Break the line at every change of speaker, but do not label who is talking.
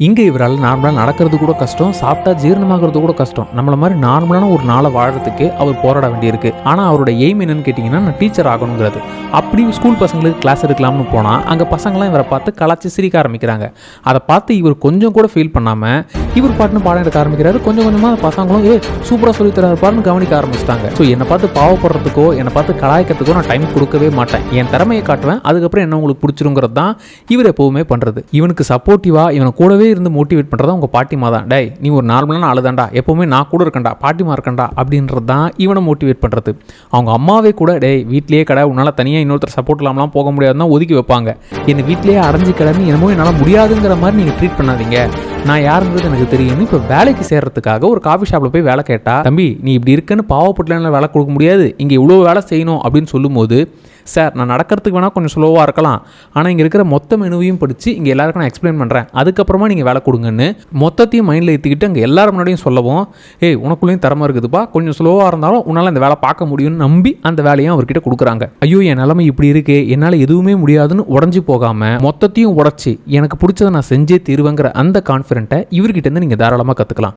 இங்கே இவரால் நார்மலாக நடக்கிறது கூட கஷ்டம், சாப்பிட்டா ஜீரணமாகிறது கூட கஷ்டம். நம்மள மாதிரி நார்மலான ஒரு நாளை வாழறதுக்கு அவர் போராட வேண்டியிருக்கு. ஆனால் அவரோட எய்ம் என்னன்னு கேட்டிங்கன்னா, நான் டீச்சர் ஆகணுங்கிறது. அப்படி ஸ்கூல் பசங்களுக்கு கிளாஸ் எடுக்கலாம்னு போனால் அங்கே பசங்களாம் இவரை பார்த்து கலாச்சி சிரிக்க ஆரம்பிக்கிறாங்க. அதை பார்த்து இவர் கொஞ்சம் கூட ஃபீல் பண்ணாமல் இவர் பாட்டுன்னு பாடம் எடுக்க ஆரம்பிக்கிறாரு. கொஞ்சம் கொஞ்சமாக அந்த பசங்களும் சூப்பராக சொல்லி தராருப்பாருன்னு கவனிக்க ஆரம்பிச்சிட்டாங்க. ஸோ என்னை பார்த்து பாவப்படுறதுக்கோ என்னை பார்த்து கலாய்க்கிறதுக்கோ நான் டைம் கொடுக்கவே மாட்டேன். என் திறமையை காட்டுவேன், அதுக்கப்புறம் என்ன உங்களுக்கு பிடிச்சிருங்கிறது தான் இவர் எப்போவுமே பண்ணுறது. இவனுக்கு சப்போர்ட்டிவாக இவனை கூடவே இருந்து மோட்டிவேட் பண்ணுறதா உங்கள் பாட்டிமா தான். டேய், நீ ஒரு நார்மலான ஆளு தான்டா, எப்போவுமே நான் கூட இருக்கேன்டா, பாட்டிமா இருக்கேன்டா அப்படின்றது தான் இவனை மோட்டிவேட் பண்ணுறது. அவங்க அம்மாவே கூட டேய் வீட்லேயே கடை, உன்னால் தனியாக இன்னொருத்தர் சப்போர்ட் இல்லாமலாம் போக முடியாதுன்னா ஒதுக்கி வைப்பாங்க. என்னை வீட்லேயே அடைஞ்சு கிடன்னு என்னமோ என்னால் முடியாதுங்கிற மாதிரி நீங்கள் ட்ரீட் பண்ணாதீங்க, நான் யாருன்றது எனக்கு தெரியும்னு. இப்போ வேலைக்கு சேர்றதுக்காக ஒரு காஃபி ஷாப்பில் போய் வேலை கேட்டா, தம்பி நீ இப்படி இருக்குன்னு பாவப்பட்டுல வேலை கொடுக்க முடியாது, இங்கே இவ்வளோ வேலை செய்யணும் அப்படின்னு சொல்லும்போது, சார் நான் நடக்கிறதுக்கு வேணால் கொஞ்சம் ஸ்லோவாக இருக்கலாம், ஆனால் இங்கே இருக்கிற மொத்த மெனுவையும் படித்து இங்கே எல்லாருக்கும் நான் எக்ஸ்பிளைன் பண்ணுறேன், அதுக்கப்புறமா நீங்கள் வேலை கொடுங்கன்னு மொத்தத்தையும் மைண்டில் ஏற்றிக்கிட்டு அங்கே எல்லாரும் முன்னாடியும் சொல்லவும், உனக்குள்ளேயும் திறமை இருக்குதுப்பா, கொஞ்சம் ஸ்லோவாக இருந்தாலும் உன்னால் அந்த வேலை பார்க்க முடியும்னு நம்பி அந்த வேலையும் அவர்கிட்ட கொடுக்குறாங்க. ஐயோ என் நிலைமை இப்படி இருக்கு, என்னால் எதுவுமே முடியாதுன்னு உடஞ்சி போகாமல் மொத்தத்தையும் உடச்சி எனக்கு பிடிச்சதை நான் செஞ்சே தீருவேங்கிற அந்த கான்ஃபிடென்ட்டை இவர்கிட்ட இருந்து நீங்கள் தாராளமாக கற்றுக்கலாம்.